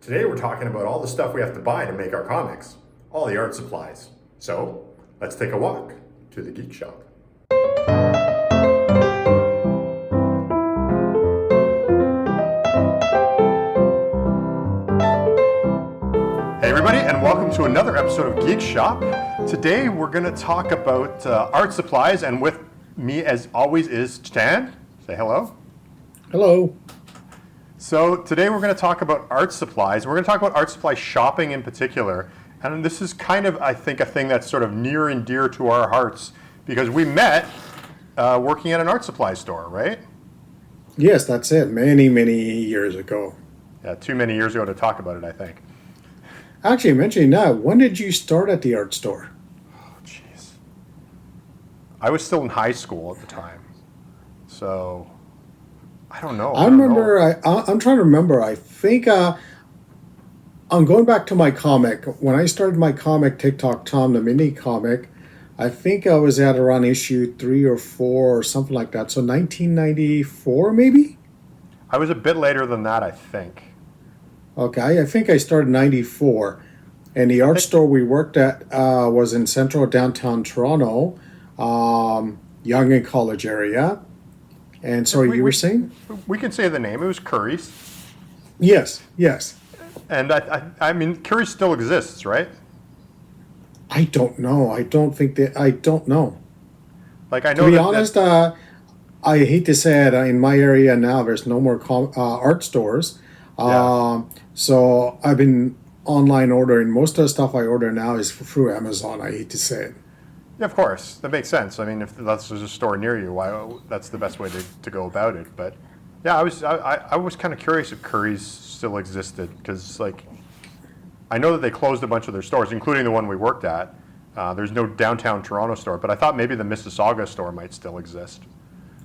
Today we're talking about all the stuff we have to buy to make our comics, all the art supplies. So let's take a walk to the Geek Shop. Hey everybody, and welcome to another episode of Geek Shop. Today we're going to talk about art supplies, and with me as always is Chetan. Say hello. Hello. So today we're going to talk about art supplies. We're going to talk about art supply shopping in particular. And this is kind of, I think, a thing that's sort of near and dear to our hearts because we met working at an art supply store, right? Yes, that's it. Many, many years ago. Yeah, too many years ago to talk about it, I think. Actually, mentioning that, when did you start at the art store? Oh, jeez. I was still in high school at the time. So, I don't know. I'm trying to remember. I think I'm going back to my comic. When I started my comic, TikTok Tom, the mini comic, I think I was at around issue 3 or 4 or something like that. So 1994, maybe? I was a bit later than that, I think. Okay, I think I started 94. And the art store we worked at was in central downtown Toronto, Young and College area. And sorry, you were saying? We can say the name. It was Curry's. Yes. And I mean, Curry's still exists, right? I don't know. I don't know. Like I know. To be honest, I hate to say it. In my area now, there's no more art stores. Yeah. So I've been online ordering. Most of the stuff I order now is through Amazon. I hate to say it. Yeah, of course, that makes sense. I mean, if that's there's a store near you, why that's the best way to go about it. But yeah, I was kind of curious if Curry's still existed because like I know that they closed a bunch of their stores, including the one we worked at. There's no downtown Toronto store, but I thought maybe the Mississauga store might still exist.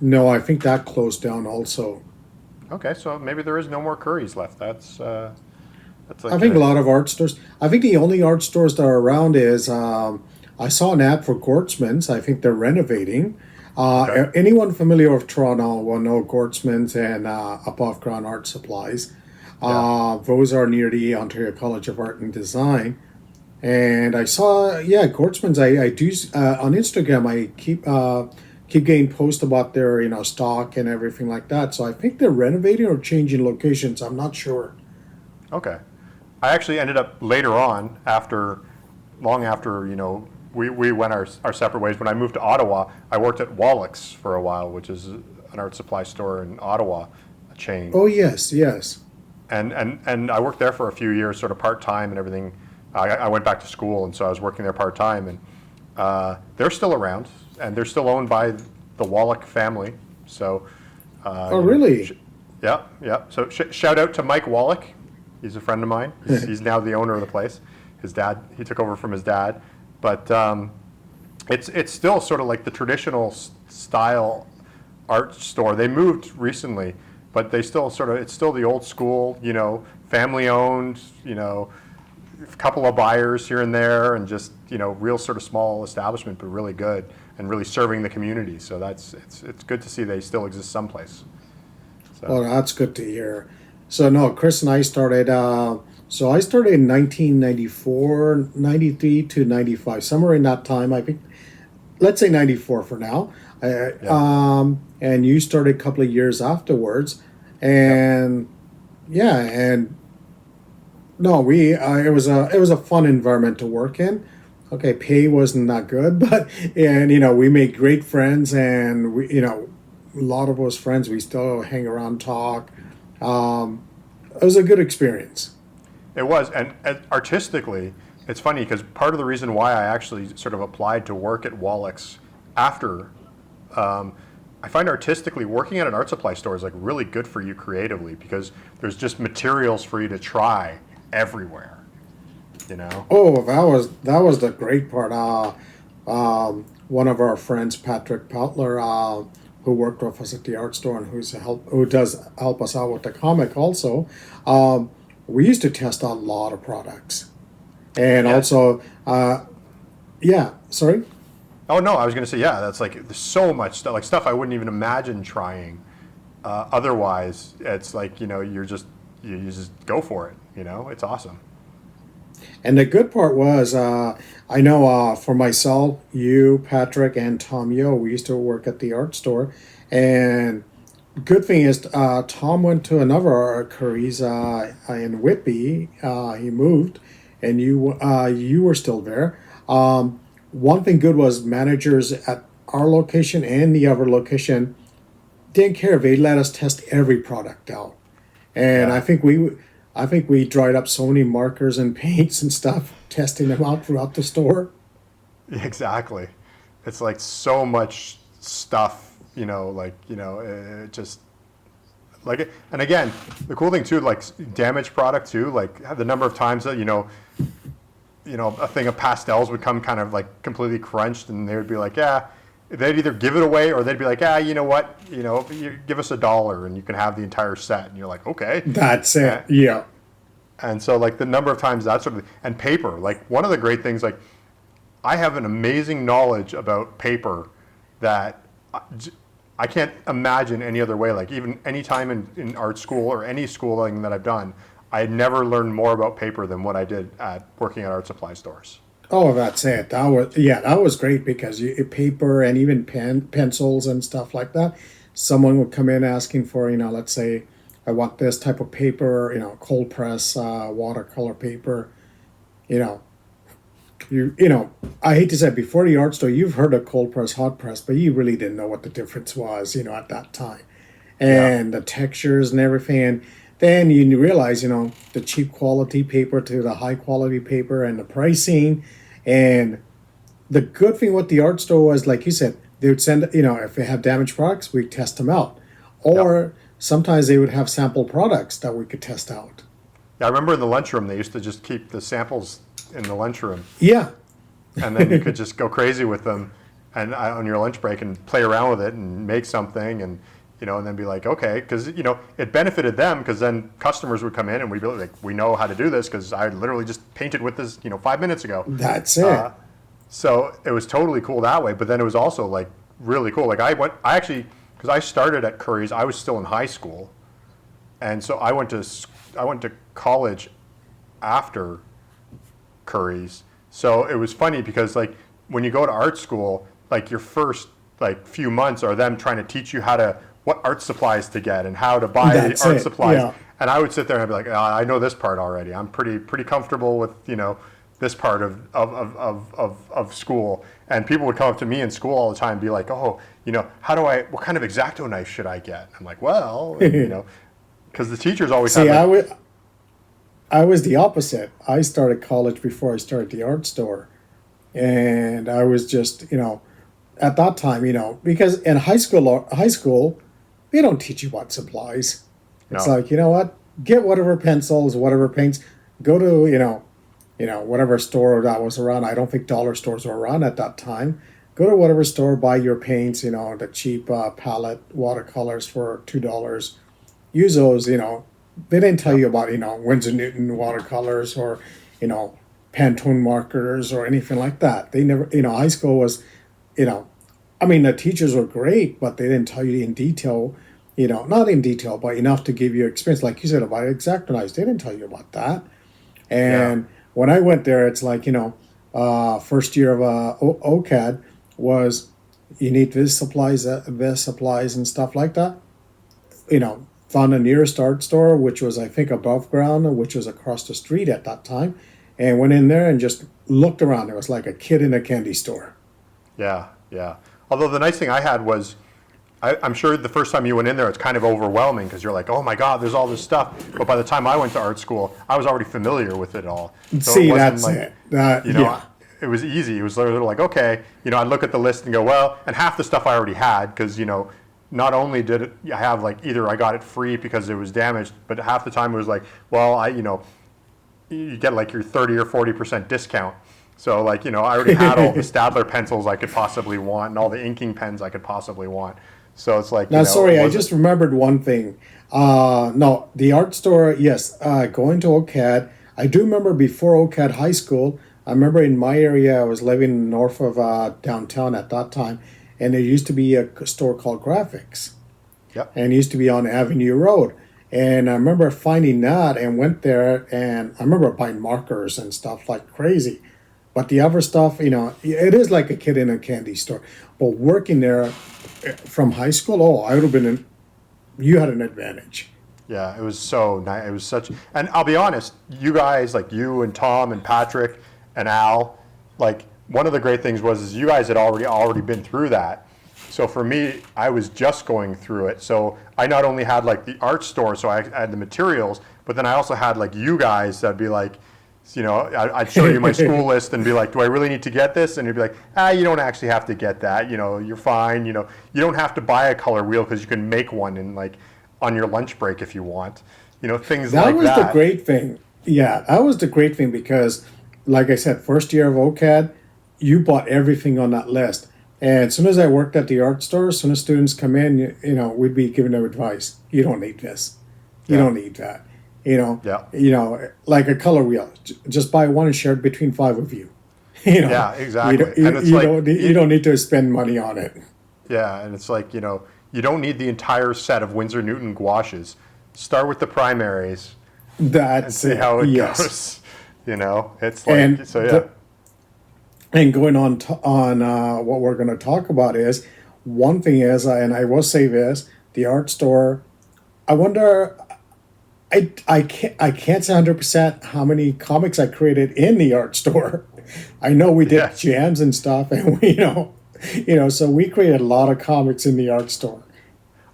No, I think that closed down also. Okay, so maybe there is no more Curry's left. That's like I think a lot of art stores. I think the only art stores that are around is. I saw an ad for Gortzman's. I think they're renovating. Okay. Anyone familiar with Toronto will know Gortzman's and Above Ground Art Supplies. Yeah. Those are near the Ontario College of Art and Design. And I saw, Gortzman's. I do on Instagram. I keep getting posts about their stock and everything like that. So I think they're renovating or changing locations. I'm not sure. Okay, I actually ended up later on long after we went our separate ways. When I moved to Ottawa, I worked at Wallach's for a while, which is an art supply store in Ottawa, a chain. Oh, yes. And I worked there for a few years, sort of part-time and everything. I went back to school, and so I was working there part-time. And they're still around, and they're still owned by the Wallach family. So. Oh, really? Yeah. So shout out to Mike Wallach. He's a friend of mine. He's now the owner of the place. His dad, he took over from his dad. But it's still sort of like the traditional style art store. They moved recently, but they still it's still the old school, family owned, a couple of buyers here and there, and just real sort of small establishment, but really good and really serving the community. So it's good to see they still exist someplace. So. Oh, that's good to hear. So no, Chris and I started. So I started in 1994, 93 to 95, somewhere in that time. I think, let's say 94 for now. And you started a couple of years afterwards, and and no, it was a fun environment to work in. Okay, pay wasn't that good, but we made great friends, and we a lot of those friends we still hang around, talk. It was a good experience. It was, and artistically, it's funny because part of the reason why I actually sort of applied to work at Wallach's after, I find artistically working at an art supply store is like really good for you creatively because there's just materials for you to try everywhere, Oh, that was the great part. One of our friends, Patrick Poutler, who worked with us at the art store and who does help us out with the comic also. We used to test out a lot of products. And also, sorry? Oh, no, I was going to say, that's like there's so much stuff, like stuff I wouldn't even imagine trying. Otherwise, it's like, you're just, you just go for it. It's awesome. And the good part was, I know for myself, you, Patrick, and Tom Yo, we used to work at the art store. And good thing is, Tom went to another art Curry's in Whitby. He moved, and you were still there. One thing good was managers at our location and the other location didn't care. They let us test every product out, and Yeah. I think we dried up so many markers and paints and stuff testing them out throughout the store. Exactly. It's like so much stuff, it just like it. And again, the cool thing too, like damaged product too, like the number of times that, a thing of pastels would come kind of like completely crunched, and they would be like, yeah, they'd either give it away or they'd be like, you know what, you give us $1 and you can have the entire set. And you're like, okay. That's it. Yeah. And so like the number of times that sort of, and paper, like one of the great things, like I have an amazing knowledge about paper that I can't imagine any other way. Like even any time in art school or any schooling that I've done, I had never learned more about paper than what I did at working at art supply stores. Oh, that's it. That was great because paper and even pencils and stuff like that. Someone would come in asking for, let's say, I want this type of paper, cold press, watercolor paper, you know, I hate to say it, before the art store, you've heard of cold press, hot press, but you really didn't know what the difference was, at that time, and the textures and everything. And then you realize, the cheap quality paper to the high quality paper and the pricing. And the good thing with the art store was, like you said, they would send, if they have damaged products, we test them out, or sometimes they would have sample products that we could test out. Yeah, I remember in the lunchroom, they used to just keep the samples in the lunchroom. Yeah. And then you could just go crazy with them and on your lunch break and play around with it and make something and, and then be like, okay, because, it benefited them because then customers would come in and we'd be like, we know how to do this because I literally just painted with this, 5 minutes ago. That's it. So it was totally cool that way. But then it was also like really cool. Like because I started at Curry's, I was still in high school. And so I went to college after Curry's. So it was funny because like when you go to art school, like your first like few months are them trying to teach you what art supplies to get and how to buy art supplies. Yeah. And I would sit there and I'd be like, I know this part already. I'm pretty comfortable with, this part of school. And people would come up to me in school all the time and be like, oh, what kind of X-Acto knife should I get? I'm like, well, because the teachers always have I was the opposite. I started college before I started the art store. And I was just, at that time, because in high school, they don't teach you what supplies. It's like, what? Get whatever pencils, whatever paints, go to, whatever store that was around. I don't think dollar stores were around at that time. Go to whatever store, buy your paints, the cheap palette watercolors for $2. Use those, They didn't tell you about, Winsor Newton watercolors or, Pantone markers or anything like that. They never, high school was, the teachers were great, but they didn't tell you in detail, not in detail, but enough to give you experience. Like you said about X-Acto knives, they didn't tell you about that. And when I went there, it's like, first year of OCAD was you need this supplies and stuff like that. Found the nearest art store, which was, I think, above ground, which was across the street at that time, and went in there and just looked around. It was like a kid in a candy store. Yeah. Although the nice thing I had was, I'm sure the first time you went in there, it's kind of overwhelming because you're like, oh my God, there's all this stuff. But by the time I went to art school, I was already familiar with it all. So See, it wasn't that's like, it. It was easy. It was literally like, okay, I'd look at the list and go, well, and half the stuff I already had because, not only did I have like either I got it free because it was damaged, but half the time it was like, well, you get like your 30 or 40% discount. So like, I already had all the Stadler pencils I could possibly want and all the inking pens I could possibly want. So it's like, now, sorry, I just remembered one thing. No, the art store, yes, going to OCAD. I do remember before OCAD High School, I remember in my area, I was living north of downtown at that time, and there used to be a store called Graphics. Yep. And it used to be on Avenue Road. And I remember finding that and went there, and I remember buying markers and stuff like crazy. But the other stuff, it is like a kid in a candy store. But working there from high school, oh, I would have been you had an advantage. Yeah, it was so nice. It was such, and I'll be honest, you guys, like you and Tom and Patrick and Al, like one of the great things was is you guys had already been through that. So for me, I was just going through it. So I not only had like the art store, so I had the materials, but then I also had like you guys that'd be like, I'd show you my school list and be like, do I really need to get this? And you'd be like, you don't actually have to get that. You're fine. You don't have to buy a color wheel because you can make one in like on your lunch break if you want. Things That like was that. the great thing. Yeah, that was the great thing because, like I said, first year of OCAD, you bought everything on that list. And as soon as I worked at the art store, as soon as students come in, we'd be giving them advice. You don't need this. You Yeah. don't need that. Yeah. Like a color wheel. Just buy one and share it between 5 of you. Yeah, exactly. And it's you don't need to spend money on it. Yeah, and it's like, you don't need the entire set of Winsor Newton gouaches. Start with the primaries and That's see it. how it Yes. goes. It's like, And so yeah. And going on what we're going to talk about is one thing is, and I will say this: the art store. I wonder. I can't say 100% how many comics I created in the art store. I know we did Yes. jams and stuff, and so we created a lot of comics in the art store.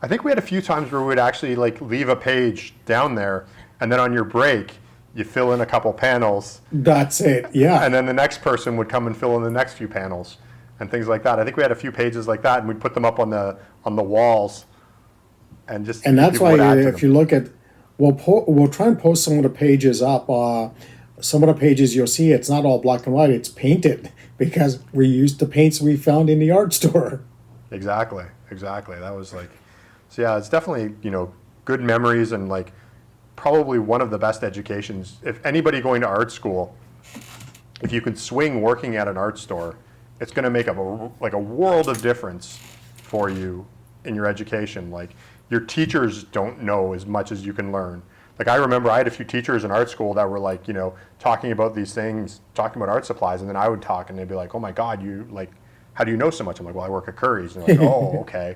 I think we had a few times where we would actually like leave a page down there, and then on your break, you fill in a couple panels, That's it. Yeah. and then the next person would come and fill in the next few panels, and things like that. I think we had a few pages like that, and we'd put them up on the walls, and just And that's people why would add to if them. you look at, we'll try and post some of the pages up. Some of the pages you'll see it's not all black and white; it's painted because we used the paints we found in the art store. Exactly. That was like, so yeah, it's definitely, good memories and like probably one of the best educations. If anybody going to art school, if you can swing working at an art store, it's going to make a world of difference for you in your education. Like your teachers don't know as much as you can learn. Like I remember I had a few teachers in art school that were like, talking about these things, talking about art supplies, and then I would talk and they'd be like, oh my God, you like, how do you know so much? I'm like, well, I work at Curry's. And they're like, oh, okay.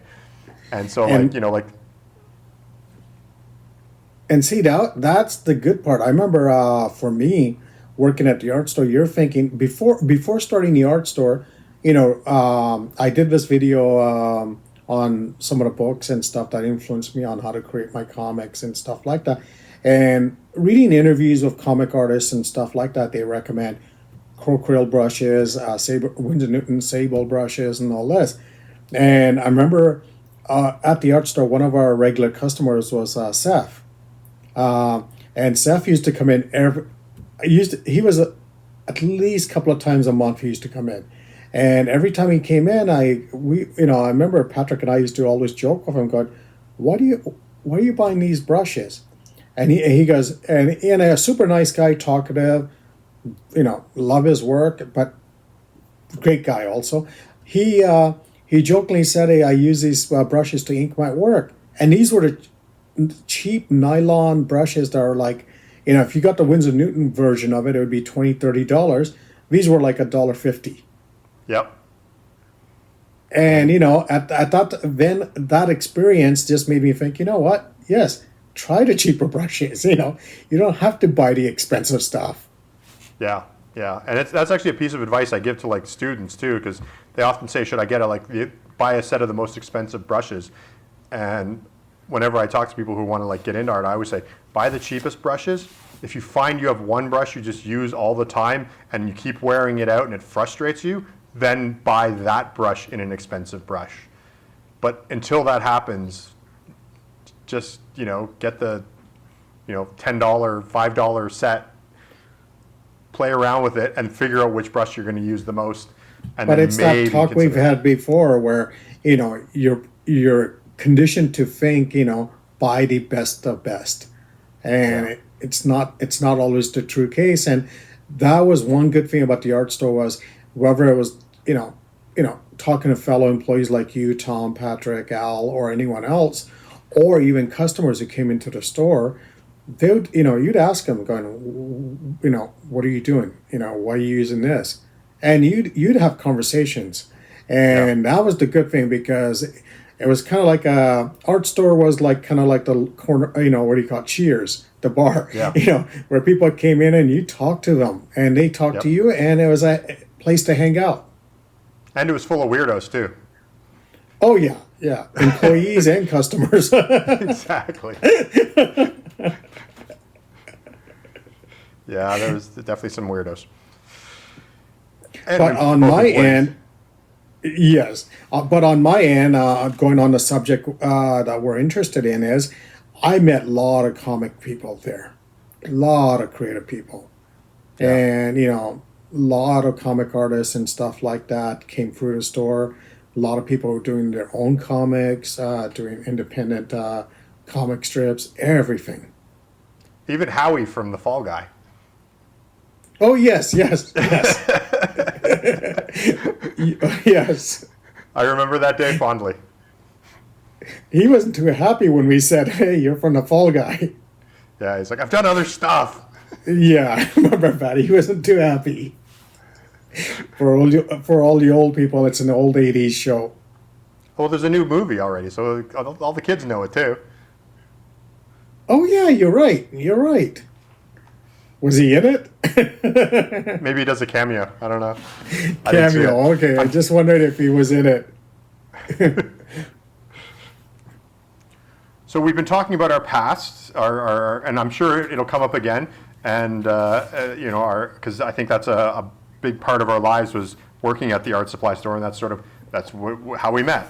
And so And- And see, that's the good part. I remember for me working at the art store, you're thinking before starting the art store, I did this video on some of the books and stuff that influenced me on how to create my comics and stuff like that. And reading interviews with comic artists and stuff like that, they recommend Crow brushes, Winsor Newton sable brushes, and all this. And I remember at the art store, one of our regular customers was Seth. And Seth used to come in he was at least a couple of times a month he used to come in. And every time he came in, I remember Patrick and I used to always joke with him going, why are you buying these brushes? And he goes, and a super nice guy, talkative, love his work, but great guy also. He jokingly said, hey, I use these brushes to ink my work. And these were the cheap nylon brushes that are like, if you got the Winsor Newton version of it, it would be $20, $30. These were like $1.50. Yep. And at that then that experience just made me think, you know what? Yes, try the cheaper brushes. You don't have to buy the expensive stuff. Yeah. And that's actually a piece of advice I give to like students too, because they often say, should I get buy a set of the most expensive brushes? And whenever I talk to people who want to like get into art, I always say, buy the cheapest brushes. If you find you have one brush you just use all the time and you keep wearing it out and it frustrates you, then buy that brush in an expensive brush. But until that happens, just, get the, $10, $5 set, play around with it and figure out which brush you're going to use the most. And But then it's that maybe talk we've consider- had before where, you're conditioned to think, buy the best of best. And Yeah. it's not always the true case. And that was one good thing about the art store was whether it was, talking to fellow employees like you, Tom, Patrick, Al, or anyone else, or even customers who came into the store, they would, you'd ask them, going, what are you doing? Why are you using this? And you'd have conversations, Yeah. and that was the good thing because it was kind of like a art store was like kind of like the corner, what do you call it, Cheers, the bar, Yeah. where people came in and you talked to them and they talked Yep. to you, and it was a place to hang out. And it was full of weirdos too. Oh yeah, yeah, employees and customers. Exactly. Yeah, there was definitely some weirdos. And But on both my employees. end, yes. But on my end, going on the subject that we're interested in is, I met a lot of comic people there, a lot of creative people, Yeah. and a lot of comic artists and stuff like that came through the store. A lot of people were doing their own comics, doing independent comic strips, everything. Even Howie from The Fall Guy. Oh yes, yes, yes, yes. I remember that day fondly. He wasn't too happy when we said, "Hey, you're from the Fall Guy." Yeah, he's like, I've done other stuff. Yeah, I remember that. He wasn't too happy. For all the old people, it's an old '80s show. Well, there's a new movie already, so all the kids know it too. Oh yeah, you're right. You're right. Was he in it? Maybe he does a cameo. I don't know. I didn't see Cameo. it. Okay, I just wondered if he was in it. So we've been talking about our past, and I'm sure it'll come up again. And because I think that's a big part of our lives was working at the art supply store, and that's how we met.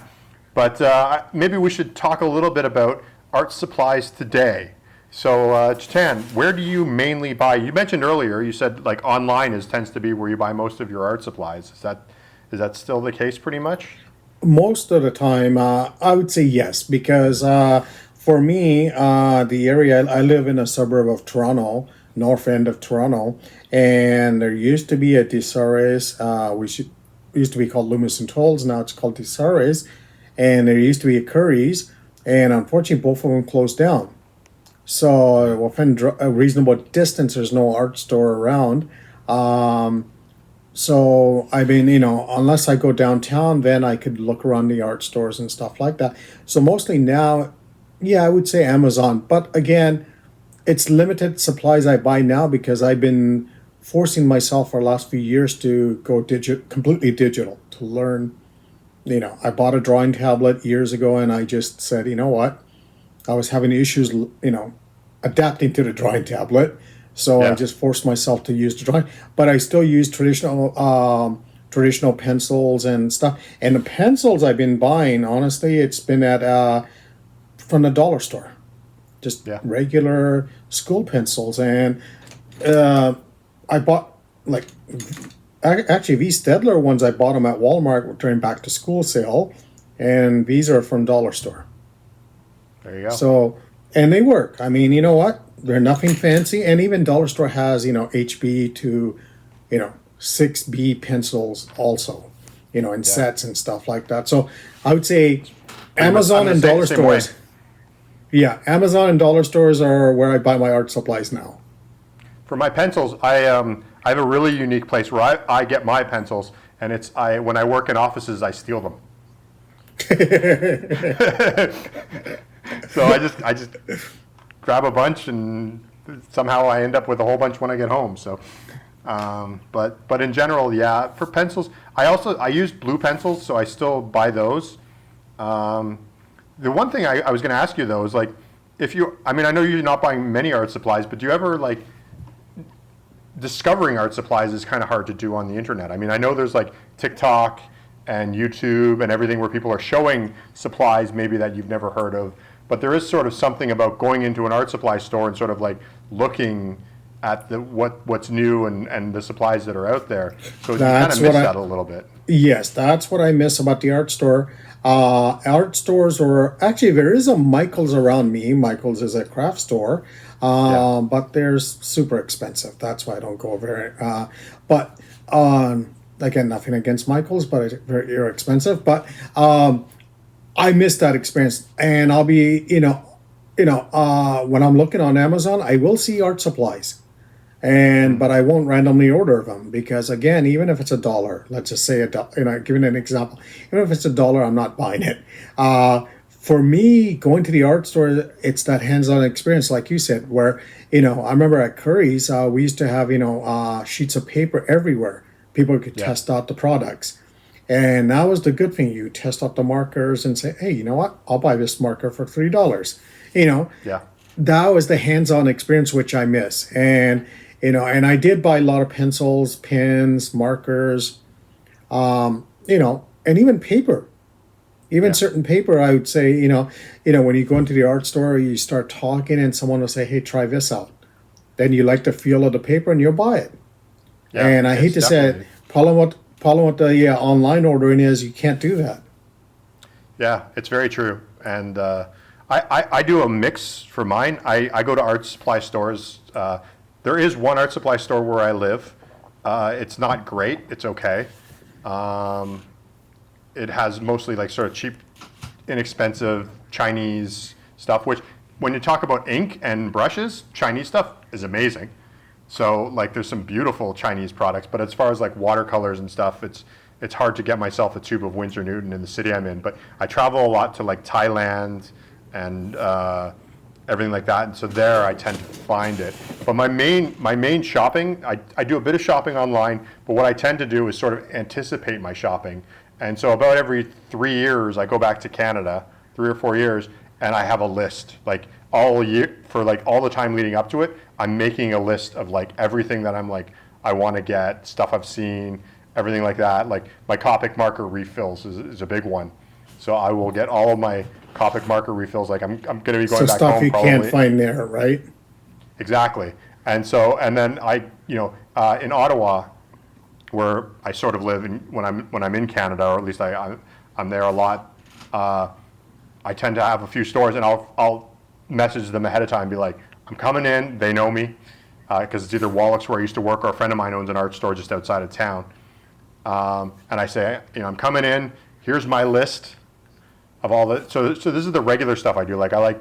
But maybe we should talk a little bit about art supplies today. So Chetan, where do you mainly buy? You mentioned earlier, you said like online tends to be where you buy most of your art supplies. Is that still the case pretty much? Most of the time, I would say yes, because for me, the area I live in a suburb of Toronto, north end of Toronto, and there used to be a Desires, which used to be called Loomis and Tolls. Now it's called Desires, and there used to be a Curry's, and unfortunately, both of them closed down. So within a reasonable distance, there's no art store around. So I mean, unless I go downtown, then I could look around the art stores and stuff like that. So mostly now, yeah, I would say Amazon. But again, it's limited supplies I buy now because I've been forcing myself for the last few years to go completely digital, to learn. I bought a drawing tablet years ago, and I just said, you know what? I was having issues, adapting to the drawing tablet. So Yeah. I just forced myself to use the drawing, but I still use traditional pencils and stuff. And the pencils I've been buying, honestly, it's been at from the dollar store, just Yeah. regular school pencils. And I bought actually these Stedler ones. I bought them at Walmart during back to school sale, and these are from dollar store. There you go. So, and they work. I mean, you know what? They're nothing fancy. And even dollar store has, HB to, 6B pencils also, in sets and stuff like that. So I would say Amazon I'm and the dollar same way. stores. Yeah, Amazon and dollar stores are where I buy my art supplies now. For my pencils, I have a really unique place where I get my pencils, and when I work in offices, I steal them. So I just grab a bunch, and somehow I end up with a whole bunch when I get home. So, but in general, yeah. For pencils, I use blue pencils, so I still buy those. The one thing I was going to ask you though is like, I know you're not buying many art supplies, but do you ever like discovering art supplies is kind of hard to do on the internet. I mean, I know there's like TikTok and YouTube and everything where people are showing supplies maybe that you've never heard of, but there is sort of something about going into an art supply store and sort of like looking at what's new and the supplies that are out there. So you kind of miss that a little bit. Yes, that's what I miss about the art store. Art stores, or actually there is a Michael's around me. Michael's is a craft store, but they're super expensive. That's why I don't go over there. But again, nothing against Michael's, but they're expensive. But I miss that experience, and I'll be, when I'm looking on Amazon, I will see art supplies, and Mm. but I won't randomly order them because again, even if it's a dollar, let's just say giving an example, even if it's a dollar, I'm not buying it. For me, going to the art store, it's that hands-on experience, like you said, where I remember at Curry's, we used to have sheets of paper everywhere. People could Yeah, test out the products. And that was the good thing. You test out the markers and say, hey, you know what? I'll buy this marker for $3. You know, yeah, that was the hands-on experience which I miss. And I did buy a lot of pencils, pens, markers, and even paper. Even yeah, certain paper, I would say, when you go into the art store, you start talking, and someone will say, "Hey, try this out." Then you like the feel of the paper, and you'll buy it. yeah. And I hate It's to say it, definitely. problem with the online ordering is you can't do that. Yeah, it's very true. And I do a mix for mine. I go to art supply stores. There is one art supply store where I live. It's not great. It's okay. Um, it has mostly like sort of cheap, inexpensive Chinese stuff, which when you talk about ink and brushes, Chinese stuff is amazing. So like there's some beautiful Chinese products, but as far as like watercolors and stuff, it's hard to get myself a tube of Winsor Newton in the city I'm in. But I travel a lot to like Thailand and everything like that, and so there I tend to find it. But my main shopping, I do a bit of shopping online, but what I tend to do is sort of anticipate my shopping. And so about every 3 years, I go back to Canada, 3 or 4 years, and I have a list like all year for like all the time leading up to it. I'm making a list of like everything that I'm like I want to get, stuff I've seen, everything like that. Like my Copic marker refills is a big one, so I will get all of my Copic marker refills. Like I'm going to be So going back stuff home you can't probably. find there, right? Exactly. And then in Ottawa, where I sort of live, and when I'm in Canada, or at least I'm there a lot. Uh, I tend to have a few stores, and I'll message them ahead of time, and be like, I'm coming in. They know me because it's either Wallach's where I used to work, or a friend of mine owns an art store just outside of town. And I say, I'm coming in. Here's my list of all the. So this is the regular stuff I do. Like I like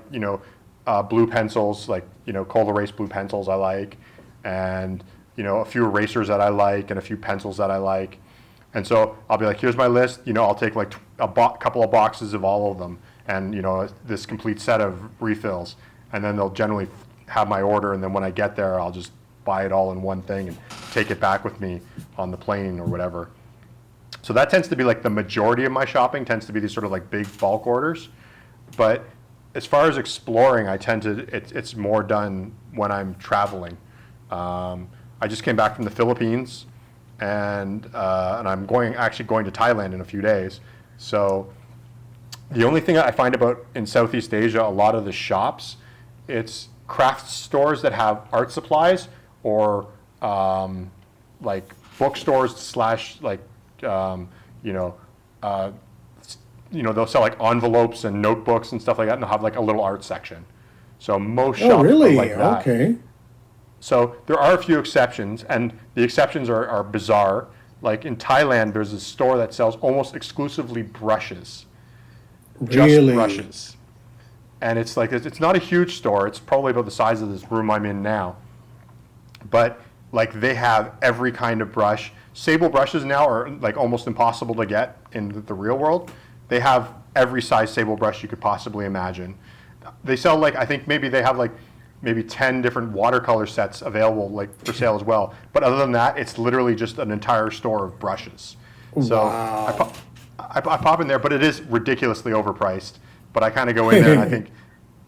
blue pencils, like cold erase blue pencils I like, and a few erasers that I like, and a few pencils that I like. And so I'll be like, here's my list. I'll take like couple of boxes of all of them, and this complete set of refills. And then they'll generally have my order, and then when I get there, I'll just buy it all in one thing and take it back with me on the plane or whatever. So that tends to be like the majority of my shopping tends to be these sort of like big bulk orders. But as far as exploring, I tend to it's more done when I'm traveling. I just came back from the Philippines, and I'm actually going to Thailand in a few days. So the only thing I find about in Southeast Asia, a lot of the shops, it's craft stores that have art supplies, or like bookstores slash like um, you know uh, they'll sell like envelopes and notebooks and stuff like that, and they'll have like a little art section. So most Oh, shops are really? like that. Okay. So there are a few exceptions, and the exceptions are bizarre. Like in Thailand, there's a store that sells almost exclusively brushes, just Really? brushes. And it's like it's not a huge store. It's probably about the size of this room I'm in now. But like they have every kind of brush. Sable brushes now are like almost impossible to get in the real world. They have every size sable brush you could possibly imagine. They sell like I think maybe they have like maybe 10 different watercolor sets available like for sale as well. But other than that, it's literally just an entire store of brushes. So Wow. I pop in there, but it is ridiculously overpriced. But I kind of go in there and I think,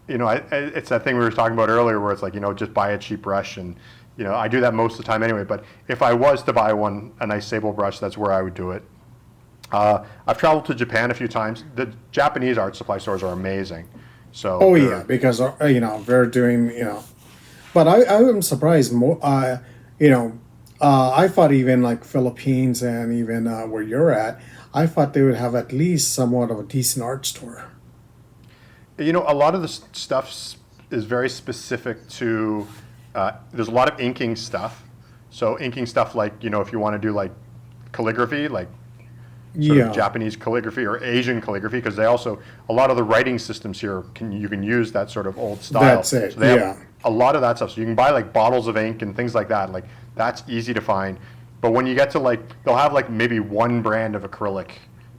it's that thing we were talking about earlier where it's like, just buy a cheap brush. And, I do that most of the time anyway. But if I was to buy a nice sable brush, that's where I would do it. I've traveled to Japan a few times. The Japanese art supply stores are amazing. So Oh yeah, they're, because they're doing but I am surprised more. You know, I thought even like Philippines and even where you're at, I thought they would have at least somewhat of a decent art store. a lot of the stuff is very specific to, there's a lot of inking stuff. So inking stuff like, if you want to do like calligraphy, like sort Yeah. of Japanese calligraphy or Asian calligraphy, because they also, a lot of the writing systems here, you can use that sort of old style. That's it. So they Yeah. have a lot of that stuff. So you can buy like bottles of ink and things like that. Like that's easy to find. But when you get to like, they'll have like maybe one brand of acrylic,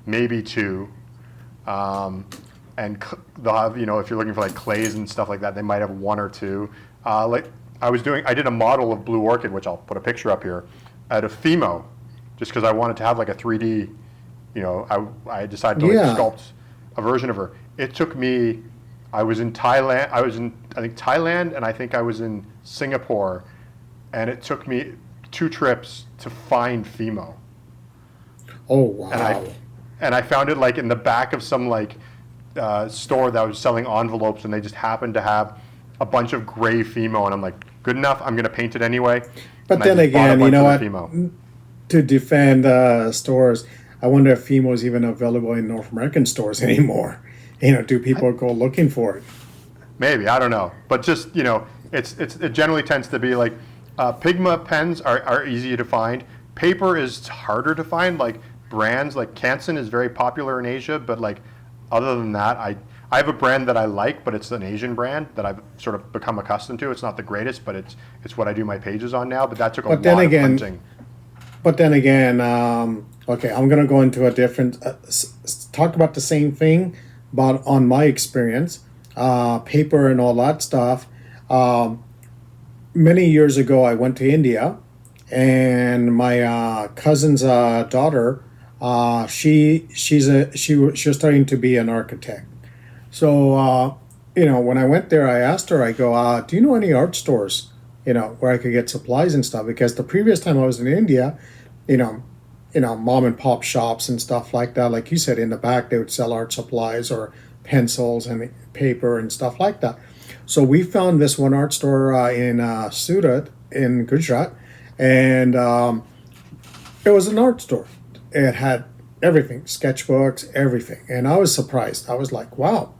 maybe two. And they'll have, if you're looking for like clays and stuff like that, they might have one or two. Like I did a model of Blue Orchid, which I'll put a picture up here, at a Fimo, just because I wanted to have like a 3D, I decided to Yeah. sculpt a version of her. It took me, I was in Thailand, I think Thailand, and I think I was in Singapore, and it took me 2 trips to find Fimo. Oh wow. And I found it like in the back of some like store that was selling envelopes, and they just happened to have a bunch of gray Fimo, and I'm like, good enough, I'm gonna paint it anyway. But And I then just bought a again, you bunch know of the what? Fimo. To defend stores, I wonder if Fimo is even available in North American stores anymore. Do people go looking for it? Maybe, I don't know, but just it generally tends to be like Pigma pens are easy to find. Paper is harder to find. Like brands like Canson is very popular in Asia, but like other than that, I have a brand that I like, but it's an Asian brand that I've sort of become accustomed to. It's not the greatest, but it's what I do my pages on now. But that took a lot of hunting. But then again, okay, I'm gonna go into a different talk about the same thing, but on my experience, paper and all that stuff. Many years ago, I went to India, and my cousin's daughter, she was starting to be an architect. So when I went there, I asked her, I go, do you know any art stores, where I could get supplies and stuff? Because the previous time I was in India, mom and pop shops and stuff like that, like you said, in the back they would sell art supplies or pencils and paper and stuff like that. So we found this one art store in Surat in Gujarat, and it was an art store. It had everything, sketchbooks, everything, and I was surprised. I was like, wow,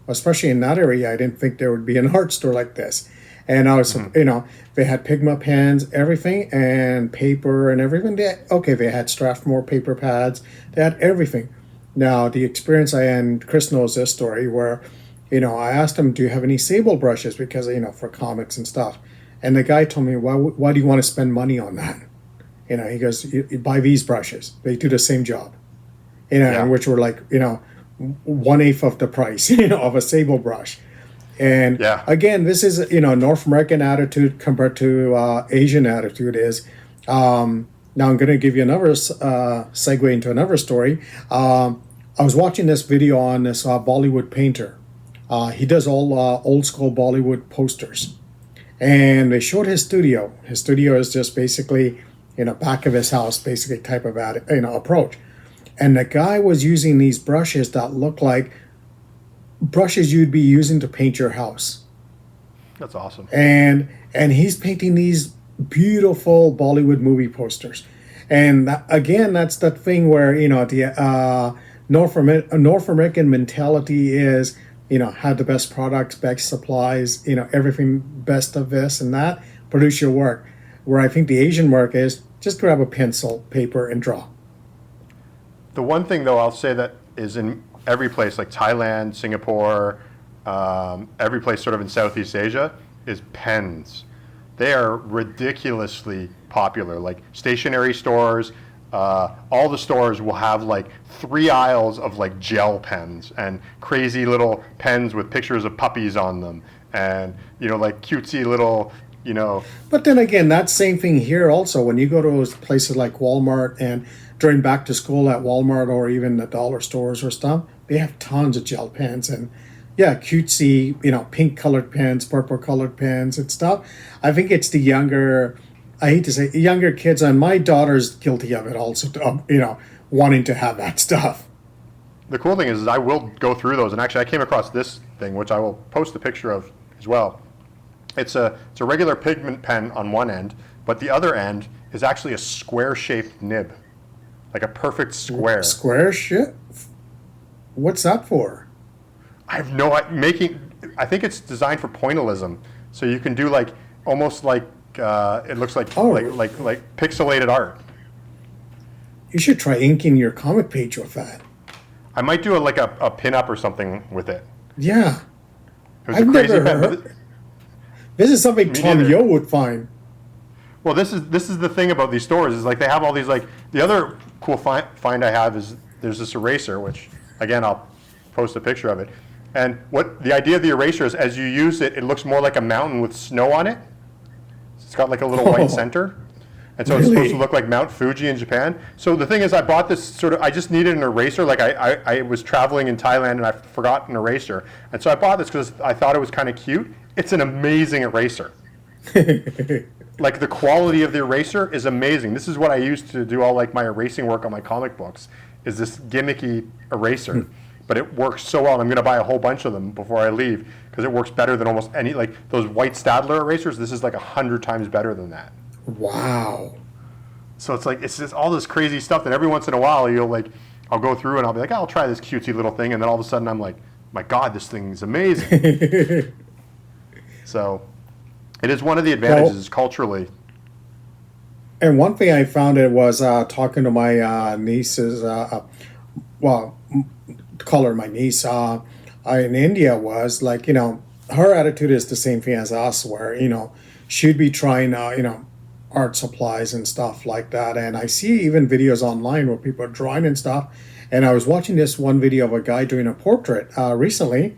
especially in that area, I didn't think there would be an art store like this. And I was, they had Pigma pens, everything, and paper and everything. They had Strathmore paper pads. They had everything. Now, the experience and Chris knows this story, where, I asked him, do you have any sable brushes? Because, for comics and stuff. And the guy told me, why do you want to spend money on that? He goes, you buy these brushes. They do the same job. Yeah. Which were like, 1/8 of the price, of a sable brush. And Yeah. again, this is, North American attitude compared to Asian attitude is, now I'm going to give you another segue into another story. I was watching this video on this Bollywood painter. He does all old school Bollywood posters. And they showed his studio. His studio is just basically, back of his house, basically type of approach. And the guy was using these brushes that look like brushes you'd be using to paint your house. That's awesome. And he's painting these beautiful Bollywood movie posters. And again, that's that thing where, the North American mentality is, have the best products, best supplies, everything best of this and that, produce your work. Where I think the Asian work is just grab a pencil, paper, and draw. The one thing, though, I'll say that is in every place, like Thailand, Singapore, every place sort of in Southeast Asia, is pens. They are ridiculously popular. Like stationery stores, all the stores will have like 3 aisles of like gel pens and crazy little pens with pictures of puppies on them, and like cutesy little. But then again, that same thing here also. When you go to those places like Walmart and during back to school at Walmart or even the dollar stores or stuff, they have tons of gel pens and cutesy, pink colored pens, purple colored pens and stuff. I think it's the younger, I hate to say younger kids, and my daughter's guilty of it also, wanting to have that stuff. The cool thing is I will go through those, and actually I came across this thing, which I will post a picture of as well. It's a regular pigment pen on one end, but the other end is actually a square-shaped nib, like a perfect square. Square shit? What's that for? I have no I think it's designed for pointillism, so you can do like almost like it looks like like pixelated art. You should try inking your comic page with that. I might do a pin-up or something with it. Yeah. It was I've a crazy never pen. heard. This is something Me Tom neither. Yo would find. Well, this is the thing about these stores is like they have all these like the other cool find I have is there's this eraser which again I'll post a picture of it, and what the idea of the eraser is as you use it, it looks more like a mountain with snow on it. It's got like a little Oh, white center, and so it's supposed to really? look like Mount Fuji in Japan. So the thing is, I bought this sort of I just needed an eraser. Like I was traveling in Thailand and I forgot an eraser, and so I bought this because I thought it was kind of cute. It's an amazing eraser. Like the quality of the eraser is amazing. This is what I use to do all like my erasing work on my comic books. Is this gimmicky eraser, but it works so well. And I'm going to buy a whole bunch of them before I leave because it works better than almost any like those white Stadler erasers. This is like 100 times better than that. Wow. So it's like it's just all this crazy stuff that every once in a while you'll like I'll go through and I'll be like, I'll try this cutesy little thing, and then all of a sudden I'm like, my God, this thing's amazing. So it is one of the advantages culturally. And one thing I found it was talking to my nieces, well, call her my niece, in India was like, her attitude is the same thing as us, where, she'd be trying, art supplies and stuff like that. And I see even videos online where people are drawing and stuff. And I was watching this one video of a guy doing a portrait recently,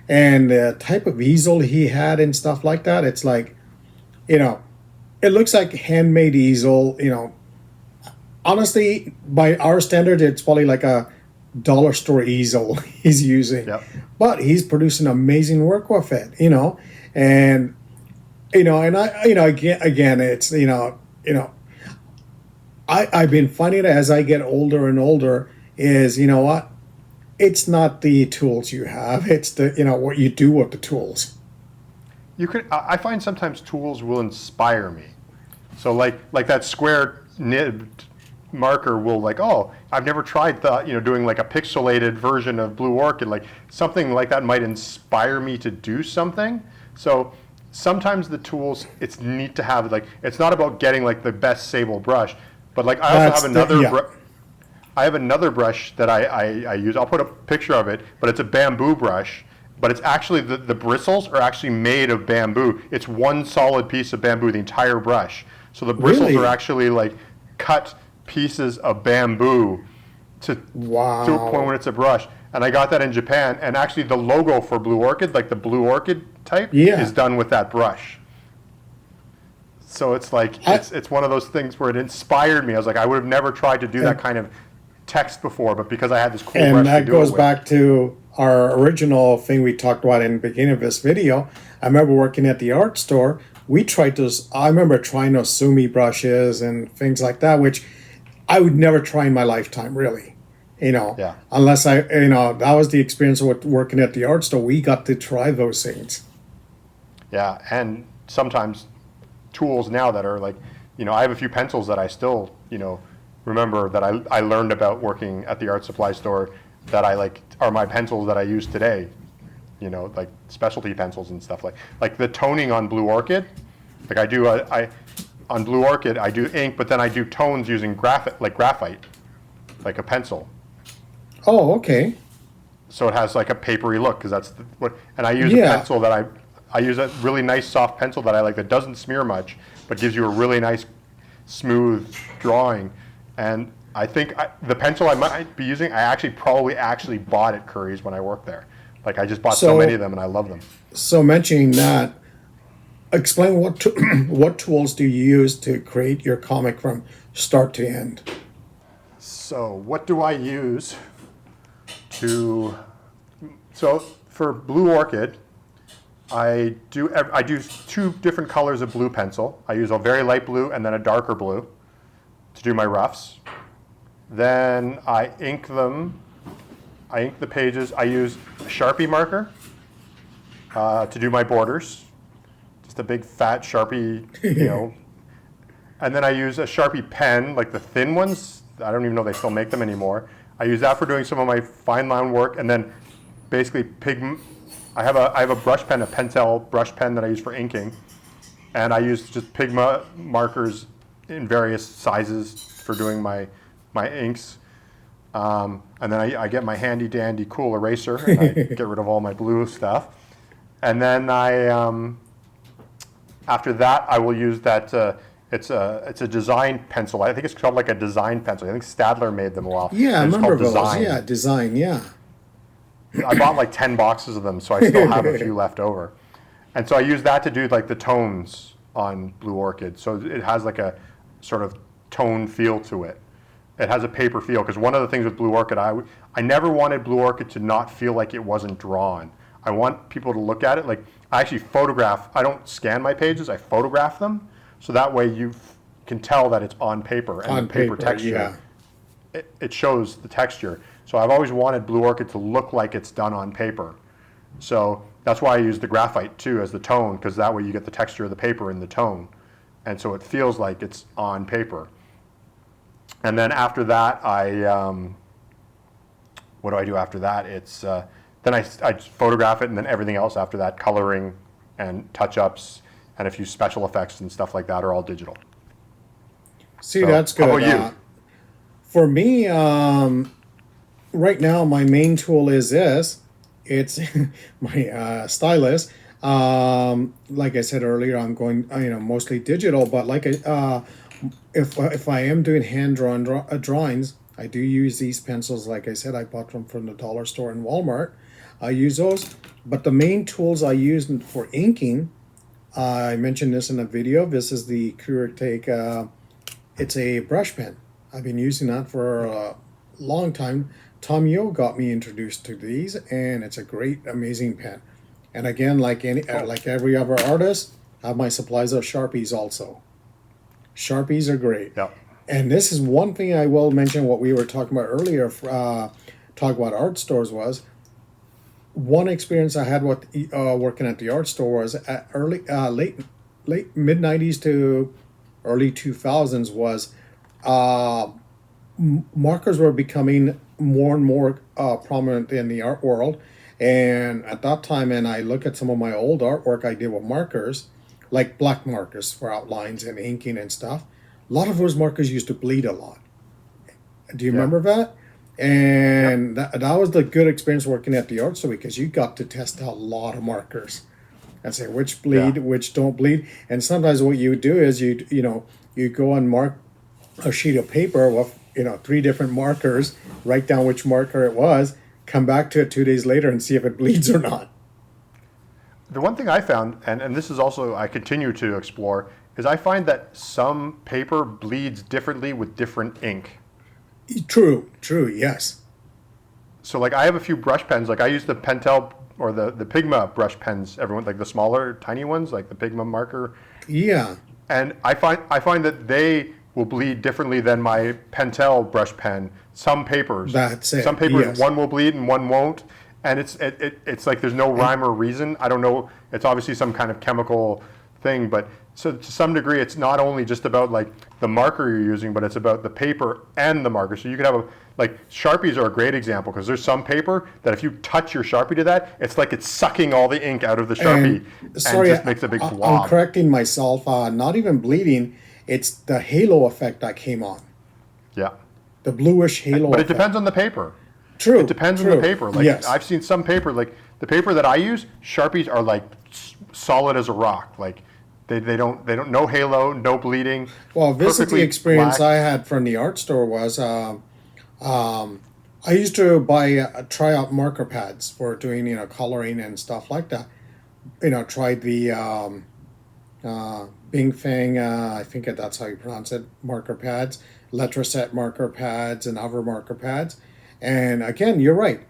and the type of easel he had and stuff like that, it's like, it looks like handmade easel, honestly, by our standard, it's probably like a dollar store easel he's using. Yep. But he's producing amazing work with it, and and again, it's I've been finding it as I get older and older is what, it's not the tools you have, it's the what you do with the tools. I find sometimes tools will inspire me. So like that square nibbed marker will like, oh, I've never tried doing like a pixelated version of Blue Orchid, like something like that might inspire me to do something. So sometimes the tools, it's neat to have, like, it's not about getting like the best sable brush, but like I also have another I have another brush that I use. I'll put a picture of it, but it's a bamboo brush. But it's actually, the bristles are actually made of bamboo. It's one solid piece of bamboo, the entire brush. So the bristles Really? are actually like cut pieces of bamboo to a point when it's a brush. And I got that in Japan. And actually the logo for Blue Orchid, like the Blue Orchid type, is done with that brush. So it's like, it's one of those things where it inspired me. I was like, I would have never tried to do that kind of text before, but because I had this cool brush to do it with. And that goes back to our original thing we talked about in the beginning of this video. I remember working at the art store. I remember trying those Sumi brushes and things like that, which I would never try in my lifetime, really. Yeah. Unless that was the experience of working at the art store. We got to try those things. Yeah, and sometimes tools now that are like, I have a few pencils that I still, remember that I learned about working at the art supply store that I like are my pencils that I use today, like specialty pencils and stuff like the toning on Blue Orchid. Like on Blue Orchid I do ink, but then I do tones using graphite, like a pencil. Oh, okay. So it has like a papery look because that's and I use a pencil that I use a really nice soft pencil that I like that doesn't smear much, but gives you a really nice smooth drawing. And I think the pencil I might be using, I probably bought at Curry's when I worked there. Like I just bought so many of them and I love them. So mentioning that, explain what tools do you use to create your comic from start to end? So what do I use so for Blue Orchid, I do two different colors of blue pencil. I use a very light blue and then a darker blue to do my roughs. Then I ink them. I ink the pages. I use a Sharpie marker to do my borders. Just a big fat Sharpie, And then I use a Sharpie pen, like the thin ones. I don't even know if they still make them anymore. I use that for doing some of my fine line work, and then basically I have a brush pen, a Pentel brush pen that I use for inking, and I use just Pigma markers in various sizes for doing my my inks. And then I get my handy dandy cool eraser and I get rid of all my blue stuff. And then after that, I will use that. It's a design pencil. I think it's called like a design pencil. I think Stadler made them a while. Yeah, I And it's remember called those. Design. Yeah, design. Yeah. I bought like 10 boxes of them, so I still have a few left over. And so I use that to do like the tones on Blue Orchid. So it has like a sort of tone feel to it. It has a paper feel, because one of the things with Blue Orchid, I never wanted Blue Orchid to not feel like it wasn't drawn. I want people to look at it like, I actually photograph, I don't scan my pages, I photograph them, so that way you can tell that it's on paper, and On the paper texture, it shows the texture. So I've always wanted Blue Orchid to look like it's done on paper. So that's why I use the graphite too as the tone, because that way you get the texture of the paper in the tone. And so it feels like it's on paper. And then after that, what do I do after that? It's then I just photograph it, and then everything else after that, coloring and touch-ups and a few special effects and stuff like that, are all digital. See, So, that's good. how about you? For me, right now, my main tool is this. It's my stylus. Like I said earlier, I'm going, mostly digital. But if I am doing hand-drawn drawings, I do use these pencils. Like I said, I bought them from the dollar store in Walmart. I use those. But the main tools I use for inking, I mentioned this in a video. This is the Take. It's a brush pen. I've been using that for a long time. Tom Yo got me introduced to these, and it's a great, amazing pen. And again, like every other artist, I have my supplies of Sharpies also. Sharpies are great. Yep. And this is one thing I will mention. What we were talking about earlier, talk about art stores, was one experience I had with working at the art store was at late mid 90s to early 2000s was markers were becoming more and more prominent in the art world. And at that time, and I look at some of my old artwork I did with markers, like black markers for outlines and inking and stuff. A lot of those markers used to bleed a lot. Do you remember that? And that was the good experience working at the art store, because you got to test out a lot of markers and say which bleed, which don't bleed. And sometimes what you do is you go and mark a sheet of paper with 3 different markers, write down which marker it was, come back to it 2 days later and see if it bleeds or not. The one thing I found, and this is also I continue to explore, is I find that some paper bleeds differently with different ink. True, yes. So like I have a few brush pens, like I use the Pentel or the Pigma brush pens, everyone, like the smaller, tiny ones, like the Pigma marker. Yeah. And I find that they will bleed differently than my Pentel brush pen. Some papers. That's it. Some papers, yes. one will bleed and one won't. And it's like there's no rhyme or reason. I don't know. It's obviously some kind of chemical thing, but so to some degree, it's not only just about like the marker you're using, but it's about the paper and the marker. So you could have Sharpies are a great example, because there's some paper that if you touch your Sharpie to that, it's like it's sucking all the ink out of the Sharpie and just makes a big blob. I'm correcting myself. Not even bleeding. It's the halo effect that came on. Yeah. The bluish halo But effect. it depends on the paper. True. It depends on the paper. Like yes. I've seen some paper, like the paper that I use, Sharpies are like solid as a rock. Like they don't no halo, no bleeding. Well, this is the experience black. I had from the art store was I used to buy try out marker pads for doing coloring and stuff like that. Tried the Bing Fang, I think that's how you pronounce it, marker pads, Letraset marker pads, and other marker pads. And again, you're right.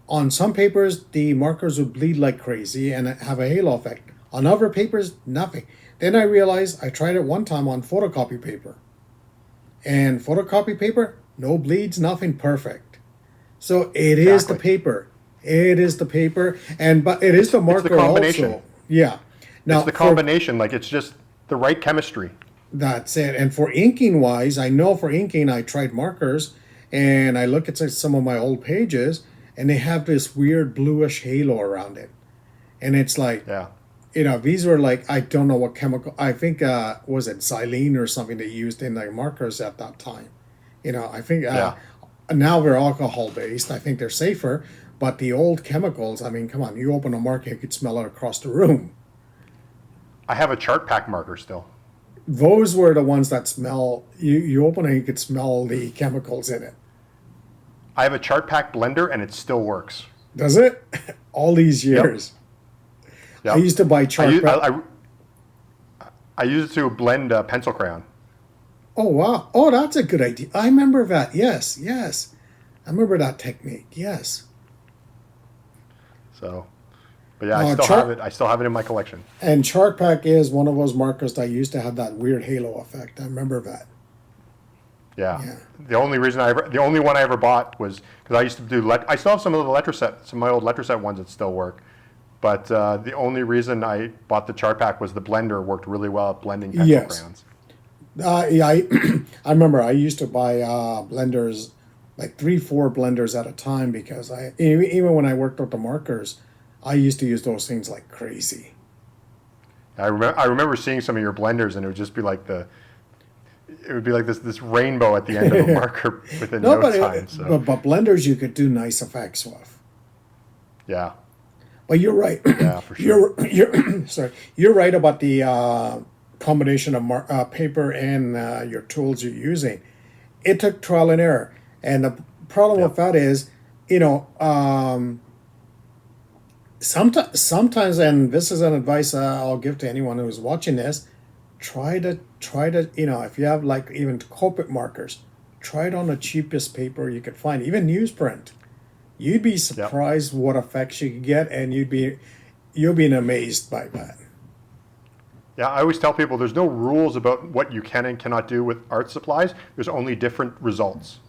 On some papers, the markers would bleed like crazy and have a halo effect. On other papers, nothing. Then I realized I tried it one time on photocopy paper. And photocopy paper, no bleeds, nothing, perfect. So it is the paper. It is the paper, but it is the marker it's the combination. also. Yeah. Now, it's the combination. It's just the right chemistry. That's it. And for inking wise, I know for inking, I tried markers, and I look at some of my old pages, and they have this weird bluish halo around it. And it's like, these were like, I don't know what chemical, I think, was it xylene or something they used in their markers at that time. I think Yeah. now we're alcohol based. I think they're safer, but the old chemicals. I mean, come on, you open a marker, you could smell it across the room. I have a chart pack marker still. Those were the ones that smell. You open it, you could smell the chemicals in it. I have a chart pack blender and it still works. Does it? All these Yep. years. I Yep. used to buy I, chart. u- I use it to blend pencil crayon. Oh wow! Oh, that's a good idea. I remember that. Yes, yes. I remember that technique. Yes. So, but yeah, I Uh, still have chart it. I still have it in my collection. and chart pack is one of those markers that used to have that weird halo effect. I remember that. Yeah. Yeah. The only one I ever bought was because I used to do. I still have some of the Letraset, some of my old Letraset ones that still work. But the only reason I bought the chart pack was the blender worked really well at blending pencil Yes. crayons. Yeah. I remember I used to buy blenders, like 3, 4 blenders at a time because even when I worked with the markers, I used to use those things like crazy. I remember seeing some of your blenders, and it would just be like it would be like this rainbow at the end of a marker within No, no time. So but blenders you could do nice effects with. yeah, But you're right. yeah, for sure. You're sorry. You're right about the combination of paper and your tools you're using. It took trial and error, and the problem Yep. with that is, sometimes, and this is an advice I'll give to anyone who's watching this. Try to if you have like even Copic markers, try it on the cheapest paper you could find, even newsprint. You'd be surprised what effects you could get, and you'll be amazed by that. Yeah, I always tell people there's no rules about what you can and cannot do with art supplies. There's only different results.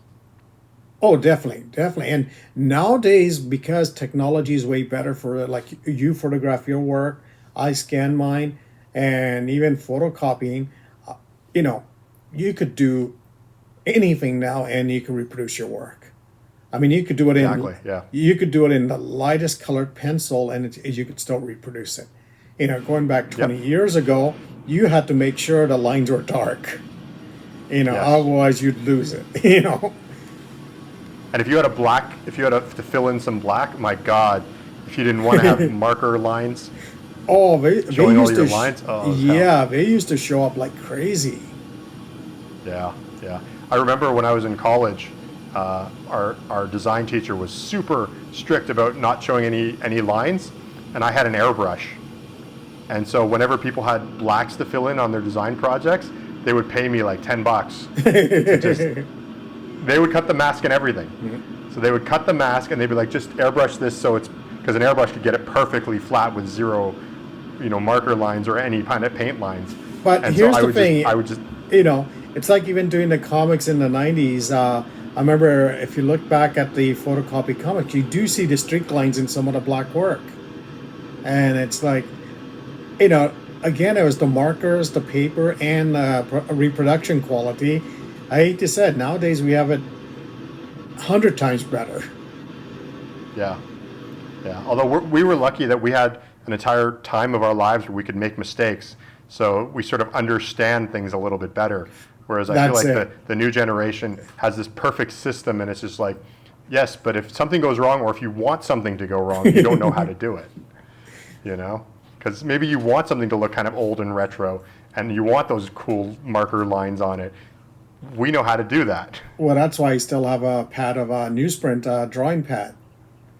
Oh, definitely. And nowadays, because technology is way better for like you photograph your work, I scan mine, and even photocopying, you know, you could do anything now, and you can reproduce your work. I mean, you could do it Exactly. Yeah. you could do it in the lightest colored pencil, and you could still reproduce it. Going back 20 Yep. years ago, you had to make sure the lines were dark. Yes. Otherwise you'd lose it. And if you had to fill in some black, my God, if you didn't want to have marker lines Oh, they showing all used your to, lines, oh, it was hell. yeah, they used to show up like crazy. Yeah, yeah. I remember when I was in college, our design teacher was super strict about not showing any lines, and I had an airbrush. And so whenever people had blacks to fill in on their design projects, they would pay me like $10 to just. They would cut the mask and everything. Mm-hmm. So they would cut the mask and they'd be like, just airbrush this so it's because an airbrush could get it perfectly flat with zero, marker lines or any kind of paint lines. But And here's so the thing, I would just it's like even doing the comics in the 90s. I remember if you look back at the photocopy comics, you do see the streak lines in some of the black work. And it's like, again, it was the markers, the paper, and reproduction quality. I hate to say it, nowadays we have it 100 times better. Yeah, yeah. Although we were lucky that we had an entire time of our lives where we could make mistakes, so we sort of understand things a little bit better. Whereas I feel That's like the new generation has this perfect system, and it's just like, yes, but if something goes wrong, or if you want something to go wrong, you don't know how to do it. Because maybe you want something to look kind of old and retro, and you want those cool marker lines on it. We know how to do that. Well, that's why I still have a pad of newsprint drawing pad.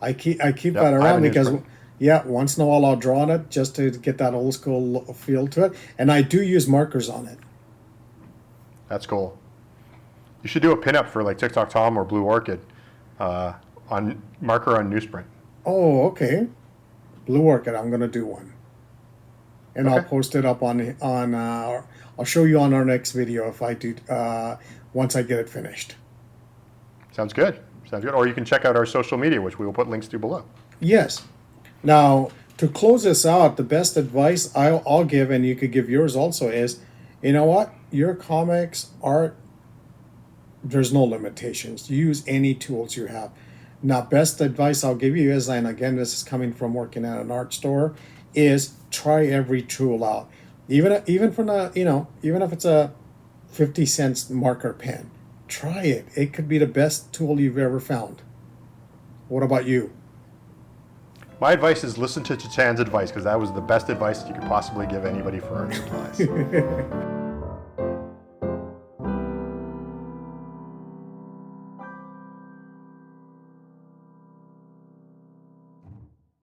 I keep Yep, that I have around a because, newsprint. once in a while I'll draw on it just to get that old school feel to it, and I do use markers on it. That's cool. You should do a pinup for like TikTok Tom or Blue Orchid on marker on newsprint. Oh, okay. Blue Orchid, I'm gonna do one, and I'll Okay. post it up on. I'll show you on our next video if I do once I get it finished. Sounds good. Sounds good. Or you can check out our social media, which we will put links to below. Yes. Now, to close this out, the best advice I'll give, and you could give yours also, is, you know what? Your comics, art, there's no limitations. Use any tools you have. Now, best advice I'll give you is, and again, this is coming from working at an art store, is try every tool out. Even from even if it's a 50 cents marker pen, try it. It could be the best tool you've ever found. What about you? My advice is listen to Chetan's advice, because that was the best advice you could possibly give anybody for earning supplies.